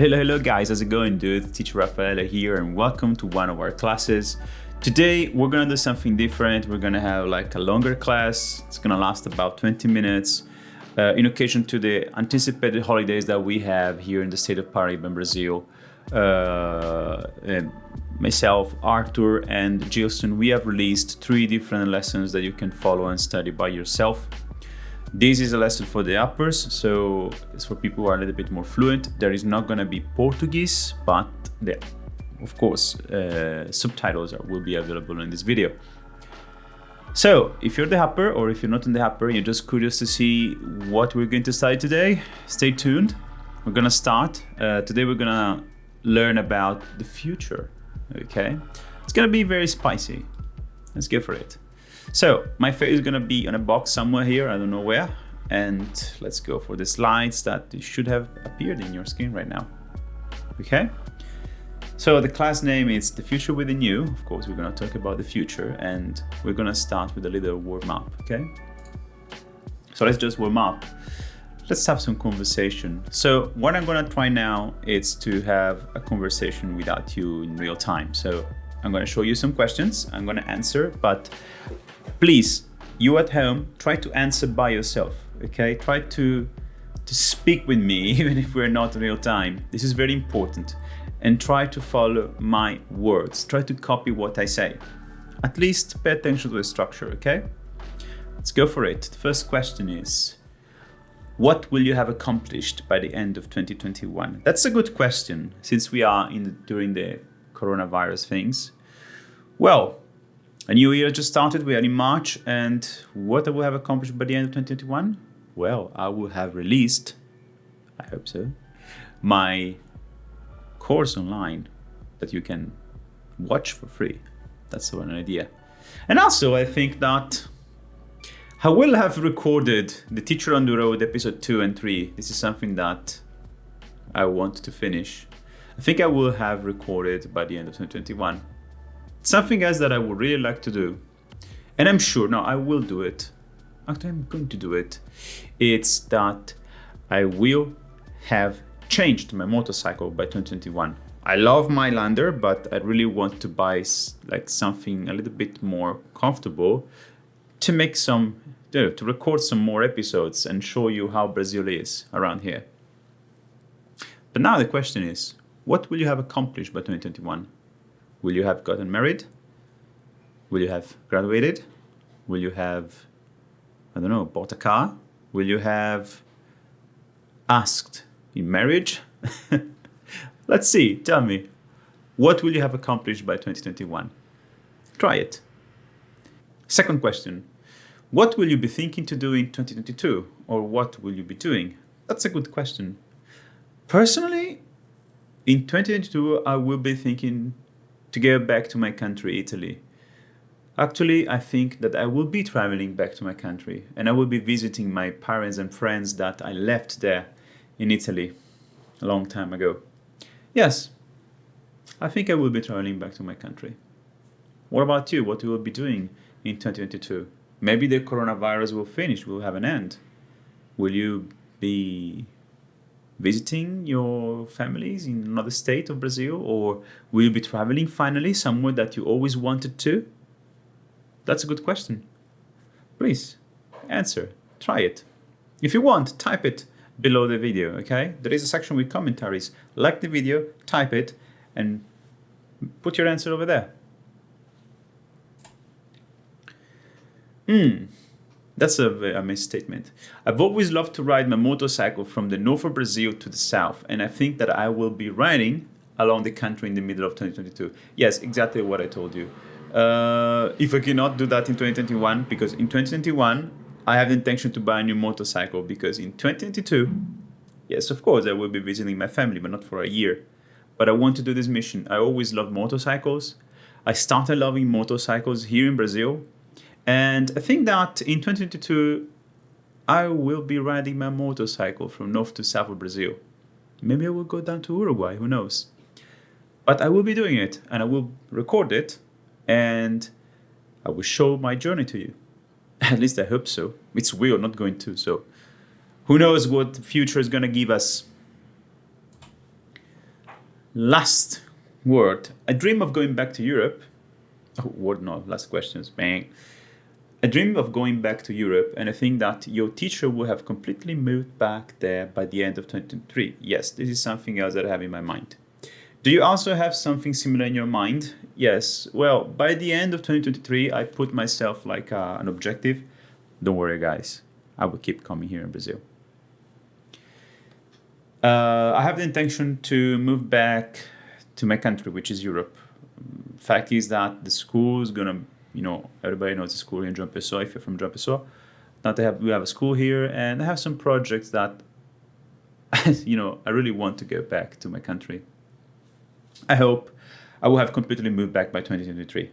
Hello guys, how's it going, dude? Teacher Raffaele here and welcome to one of our classes. Today we're gonna do something different. We're gonna have like a longer class. It's gonna last about 20 minutes in occasion to the anticipated holidays that we have here in the state of Paraíba in Brazil. And myself, Arthur and Gilson, we have released 3 different lessons that you can follow and study by yourself. This is a lesson for the uppers, so it's for people who are a little bit more fluent. There is not going to be Portuguese, but of course, subtitles will be available in this video. So, if you're the upper or if you're not in the upper, you're just curious to see what we're going to study today, stay tuned. We're going to start. Today we're going to learn about the future, okay? It's going to be very spicy. Let's go for it. So my face is gonna be on a box somewhere here, I don't know where, and let's go for the slides that should have appeared in your screen right now. Okay, so the class name is The Future Within You. Of course, we're gonna talk about the future, and we're gonna start with a little warm-up, okay? So let's just warm up. Let's have some conversation. So what I'm gonna try now is to have a conversation without you in real time. So I'm gonna show you some questions, I'm gonna answer, but please, you at home, try to answer by yourself, okay? Try to speak with me, even if we're not in real time. This is very important. And try to follow my words. Try to copy what I say. At least pay attention to the structure, okay? Let's go for it. The first question is, what will you have accomplished by the end of 2021? That's a good question, since we are during the coronavirus things. Well, a new year just started, we are in March, and what I will have accomplished by the end of 2021? Well, I will have released, I hope so, my course online that you can watch for free. That's one idea. And also, I think that I will have recorded the Teacher on the Road episode 2 and 3. This is something that I want to finish. I think I will have recorded by the end of 2021. Something else that I would really like to do, and I'm sure, no, I will do it. Actually, I'm going to do it. It's that I will have changed my motorcycle by 2021. I love my Lander, but I really want to buy like something a little bit more comfortable to make to record some more episodes and show you how Brazil is around here. But now the question is, what will you have accomplished by 2021? Will you have gotten married? Will you have graduated? Will you have, I don't know, bought a car? Will you have asked in marriage? Let's see, tell me. What will you have accomplished by 2021? Try it. Second question. What will you be thinking to do in 2022? Or what will you be doing? That's a good question. Personally, in 2022, I will be thinking to go back to my country, Italy. Actually, I think that I will be traveling back to my country and I will be visiting my parents and friends that I left there in Italy a long time ago. Yes, I think I will be traveling back to my country. What about you? What you will be doing in 2022? Maybe the coronavirus will finish, will have an end. Will you be visiting your families in another state of Brazil, or will you be traveling finally somewhere that you always wanted to? That's a good question. Please answer, try it. If you want, type it below the video, okay? There is a section with commentaries. Like the video, type it, and put your answer over there. That's a misstatement. I've always loved to ride my motorcycle from the north of Brazil to the south, and I think that I will be riding along the country in the middle of 2022. Yes, exactly what I told you. If I cannot do that in 2021, because in 2021, I have the intention to buy a new motorcycle, because in 2022, yes, of course, I will be visiting my family, but not for a year. But I want to do this mission. I always loved motorcycles. I started loving motorcycles here in Brazil. And I think that in 2022, I will be riding my motorcycle from north to south of Brazil. Maybe I will go down to Uruguay, who knows? But I will be doing it, and I will record it, and I will show my journey to you. At least I hope so. It's weird not going to, so who knows what the future is going to give us. Last word. I dream of going back to Europe. Oh, word no, last questions. Bang. I dream of going back to Europe, and I think that your teacher will have completely moved back there by the end of 2023. Yes, this is something else that I have in my mind. Do you also have something similar in your mind? Yes. Well, by the end of 2023, I put myself like an objective. Don't worry, guys. I will keep coming here in Brazil. I have the intention to move back to my country, which is Europe. Fact is that the school is gonna, everybody knows the school here in João Pessoa. If you're from João Pessoa, we have a school here, and I have some projects that, I really want to go back to my country. I hope I will have completely moved back by 2023.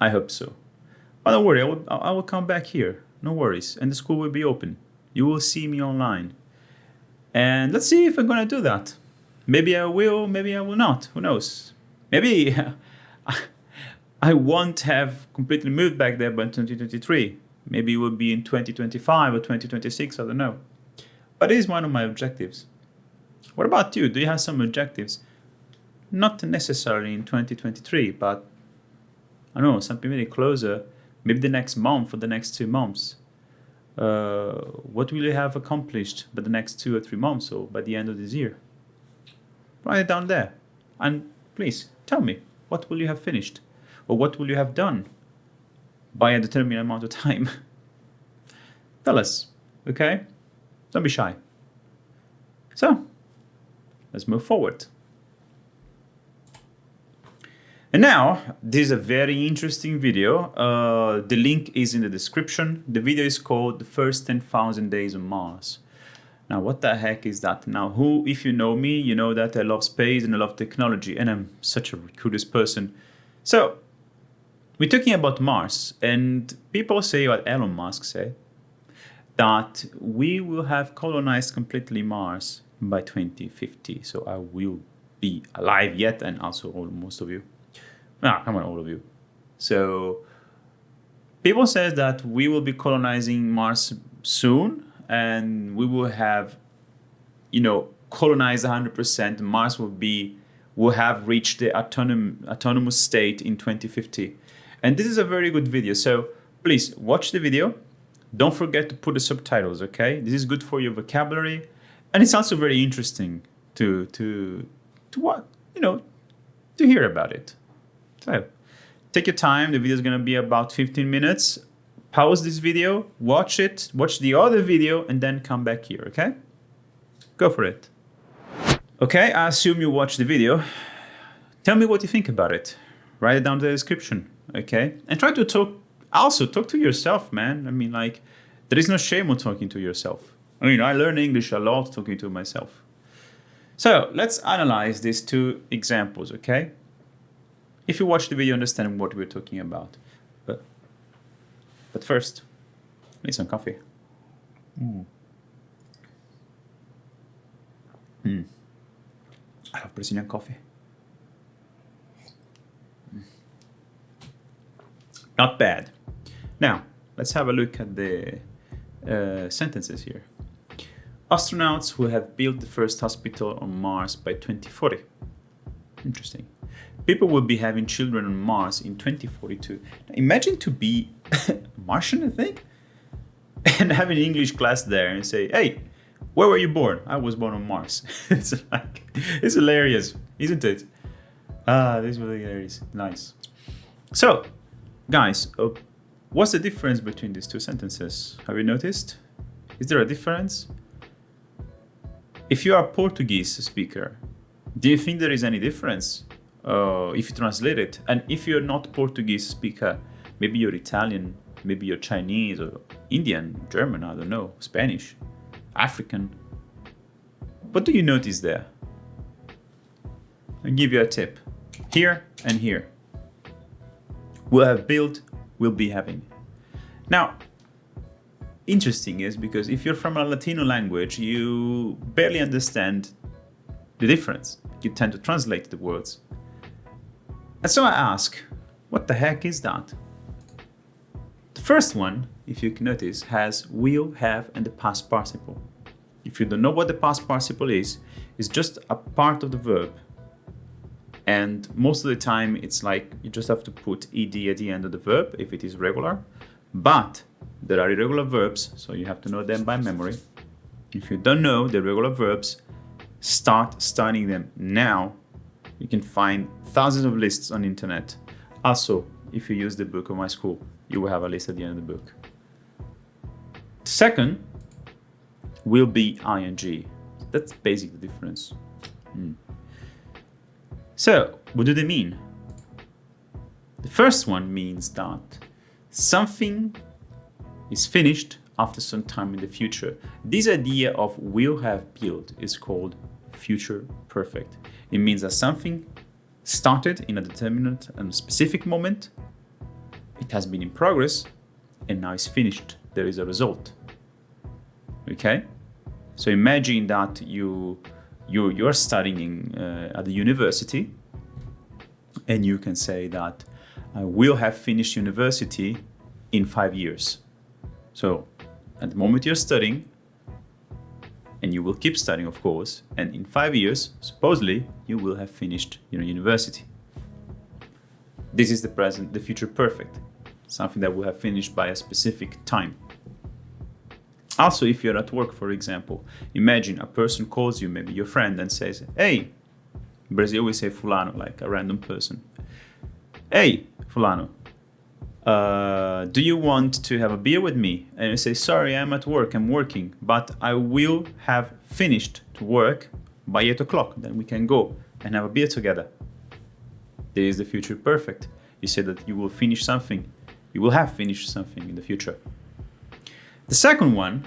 I hope so. But don't worry, I will come back here. No worries, and the school will be open. You will see me online. And let's see if I'm gonna do that. Maybe I will, maybe I will not. Who knows? Maybe I won't have completely moved back there by 2023. Maybe it will be in 2025 or 2026, I don't know. But it is one of my objectives. What about you? Do you have some objectives? Not necessarily in 2023, but I don't know, something really closer. Maybe the next month or the next 2 months. What will you have accomplished by the next 2 or 3 months or by the end of this year? Write it down there. And please tell me, what will you have finished? Or what will you have done by a determined amount of time? Tell us, okay? Don't be shy. So, let's move forward. And now, this is a very interesting video. The link is in the description. The video is called The First 10,000 Days on Mars. Now, what the heck is that? Now, if you know me, you know that I love space and I love technology, and I'm such a curious person. So, we're talking about Mars, and people say, what Elon Musk said, that we will have colonized completely Mars by 2050. So I will be alive yet, and also most of you. Come on, all of you. So people say that we will be colonizing Mars soon, and we will have, colonized 100%. Mars will have reached the autonomous state in 2050. And this is a very good video. So please watch the video. Don't forget to put the subtitles, okay? This is good for your vocabulary, and it's also very interesting to what, to hear about it. So take your time. The video is going to be about 15 minutes. Pause this video, watch it, watch the other video, and then come back here, okay? Go for it. Okay, I assume you watched the video. Tell me what you think about it. Write it down in the description, okay? And try to talk to yourself, man. I mean, there is no shame on talking to yourself. I learn English a lot talking to myself. So let's analyze these 2 examples, okay? If you watch the video, understand what we're talking about. But first, I need some coffee. I love Brazilian coffee. Not bad. Now, let's have a look at the sentences here. Astronauts will have built the first hospital on Mars by 2040. Interesting. People will be having children on Mars in 2042. Now, imagine to be Martian, I think, and having an English class there and say, hey, where were you born? I was born on Mars. It's hilarious, isn't it? This is really hilarious. Nice. So, guys, what's the difference between these 2 sentences? Have you noticed? Is there a difference? If you are a Portuguese speaker, do you think there is any difference? If you translate it, and if you're not Portuguese speaker, maybe you're Italian, maybe you're Chinese or Indian, German, I don't know, Spanish, African. What do you notice there? I'll give you a tip. Here and here. We'll have built, we'll be having. Now, interesting is because if you're from a Latino language, you barely understand the difference. You tend to translate the words. And so I ask, what the heck is that? The first one, if you can notice, has will, have, and the past participle. If you don't know what the past participle is, it's just a part of the verb. And most of the time, it's like you just have to put ed at the end of the verb if it is regular. But there are irregular verbs, so you have to know them by memory. If you don't know the regular verbs, start studying them now. You can find thousands of lists on the internet. Also, if you use the book of my school, you will have a list at the end of the book. Second will be ing. That's basically the difference. So, what do they mean? The first one means that something is finished after some time in the future. This idea of will have built is called future perfect. It means that something started in a determinate and specific moment, it has been in progress, and now it's finished. There is a result. Okay? So imagine that you're studying at the university, and you can say that I will have finished university in 5 years. So at the moment you're studying, and you will keep studying, of course, and in 5 years, supposedly, you will have finished your university. This is the present, the future perfect, something that will have finished by a specific time. Also, if you're at work, for example, imagine a person calls you, maybe your friend, and says, hey, in Brazil we say fulano, like a random person. Hey, fulano, do you want to have a beer with me? And you say, sorry, I'm at work, I'm working, but I will have finished to work by 8 o'clock. Then we can go and have a beer together. This is the future perfect. You say that you will finish something. You will have finished something in the future. The second one,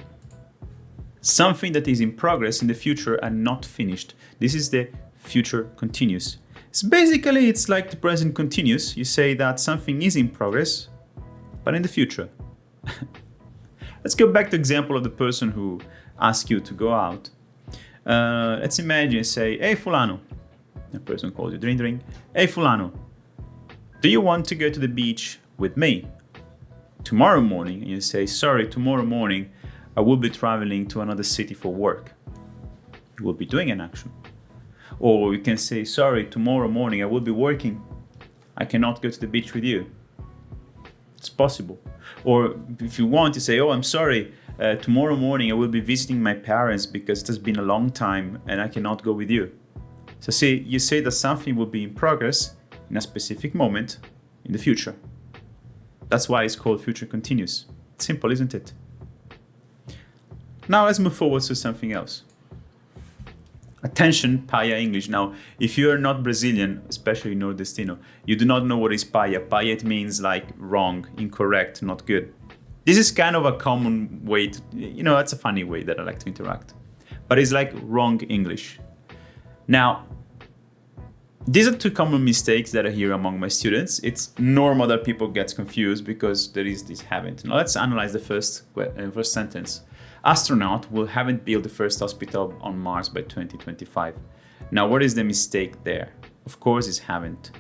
something that is in progress in the future and not finished. This is the future continuous. So basically, it's like the present continuous. You say that something is in progress, but in the future. Let's go back to the example of the person who asked you to go out. Let's imagine, say, hey, fulano. The person calls you, drink, drink. Hey, fulano, do you want to go to the beach with me tomorrow morning? And you say, sorry, tomorrow morning I will be traveling to another city for work. You will be doing an action. Or you can say, sorry, tomorrow morning I will be working. I cannot go to the beach with you. It's possible. Or if you want to say, oh, I'm sorry, tomorrow morning I will be visiting my parents because it has been a long time and I cannot go with you. So see, you say that something will be in progress in a specific moment in the future. That's why it's called future continuous. It's simple, isn't it? Now let's move forward to something else. Attention, paia English. Now, if you are not Brazilian, especially nordestino, you do not know what is paia. Paia, it means like wrong, incorrect, not good. This is kind of a common way to, it's a funny way that I like to interact. But it's like wrong English. Now, these are two common mistakes that I hear among my students. It's normal that people get confused because there is this habit. Now let's analyze the first sentence. Astronaut will haven't built the first hospital on Mars by 2025. Now, what is the mistake there? Of course, it's haven't.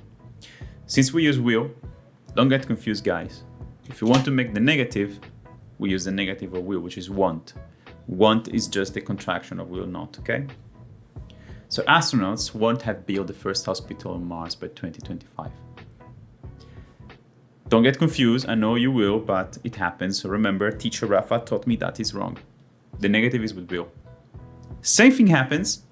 Since we use will, don't get confused, guys. If you want to make the negative, we use the negative of will, which is want. Want is just a contraction of will not, okay? So astronauts won't have built the first hospital on Mars by 2025. Don't get confused, I know you will, but it happens. So remember, teacher Rafa taught me that is wrong. The negative is with will. Same thing happens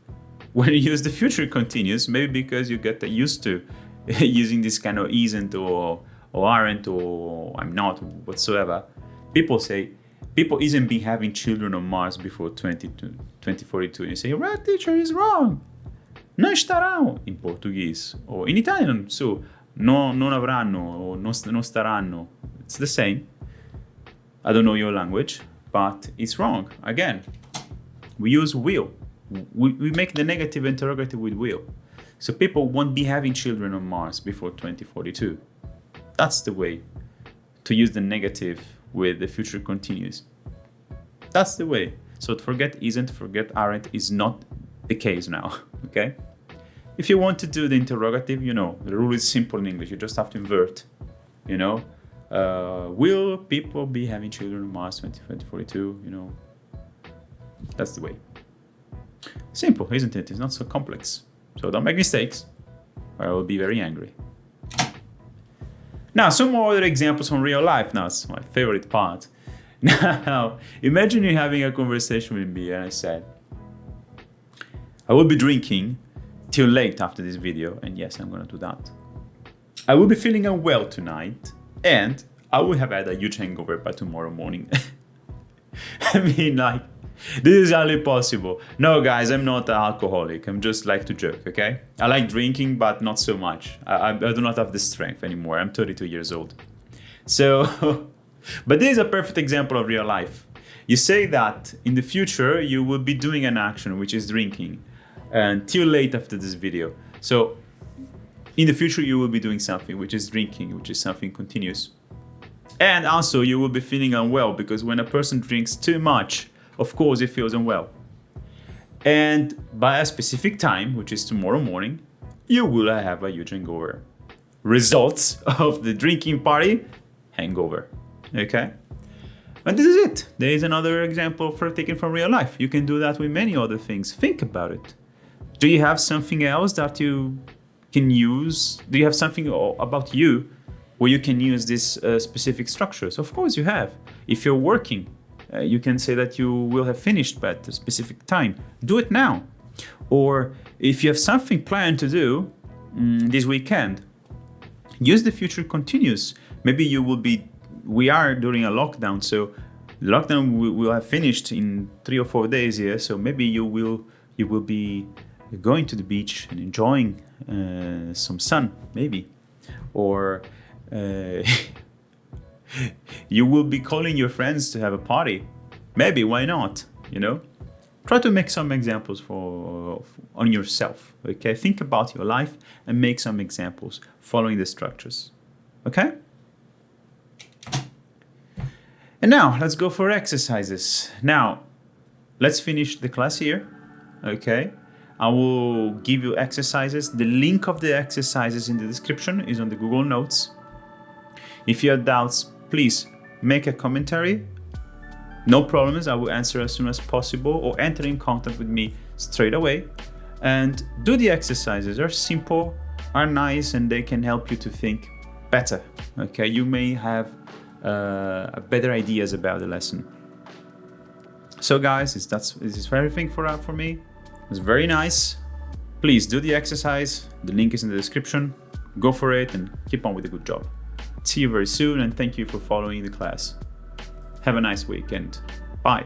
when you use the future continuous, maybe because you get used to using this kind of isn't or aren't or I'm not whatsoever. People say, people isn't be having children on Mars before 2042. And you say, right, teacher is wrong. Non estarão in Portuguese. Or in Italian, so, non avranno or non staranno. It's the same. I don't know your language, but it's wrong. Again, we use will. We make the negative interrogative with will. So people won't be having children on Mars before 2042. That's the way to use the negative with the future continuous. That's the way. So forget isn't, forget aren't is not the case now, okay? If you want to do the interrogative, the rule is simple in English. You just have to invert, will people be having children on Mars 2042, That's the way. Simple, isn't it? It's not so complex. So don't make mistakes. or I will be very angry. Now, some more other examples from real life. Now, it's my favorite part. Now, imagine you're having a conversation with me and I said, I will be drinking till late after this video, and yes, I'm gonna do that. I will be feeling unwell tonight, and I will have had a huge hangover by tomorrow morning. I mean, like, this is hardly possible. No, guys, I'm not an alcoholic. I'm just like to joke, okay? I like drinking, but not so much. I do not have the strength anymore. I'm 32 years old. So, but this is a perfect example of real life. You say that in the future, you will be doing an action, which is drinking, until late after this video. So, in the future, you will be doing something, which is drinking, which is something continuous. And also, you will be feeling unwell, because when a person drinks too much, of course, he feels unwell. And by a specific time, which is tomorrow morning, you will have a huge hangover. Results of the drinking party, hangover. Okay? And this is it. There is another example taken from real life. You can do that with many other things. Think about it. Do you have something else that you can use? Do you have something about you where you can use these specific structures? Of course you have. If you're working, you can say that you will have finished by a specific time. Do it now. Or if you have something planned to do this weekend, use the future continuous. Maybe we are during a lockdown, so lockdown will have finished in 3 or 4 days here. So maybe you will be going to the beach and enjoying some sun, maybe. Or you will be calling your friends to have a party. Maybe, why not? You know? Try to make some examples on yourself, okay? Think about your life and make some examples following the structures, okay? And now, let's go for exercises. Now, let's finish the class here, okay? I will give you exercises. The link of the exercises in the description is on the Google Notes. If you have doubts, please make a commentary. No problems, I will answer as soon as possible, or enter in contact with me straight away. And do the exercises. They're simple, are nice, and they can help you to think better. Okay, you may have better ideas about the lesson. So guys, this is everything for me. It's very nice. Please do the exercise. The link is in the description. Go for it and keep on with the good job. See you very soon, and thank you for following the class. Have a nice weekend. Bye.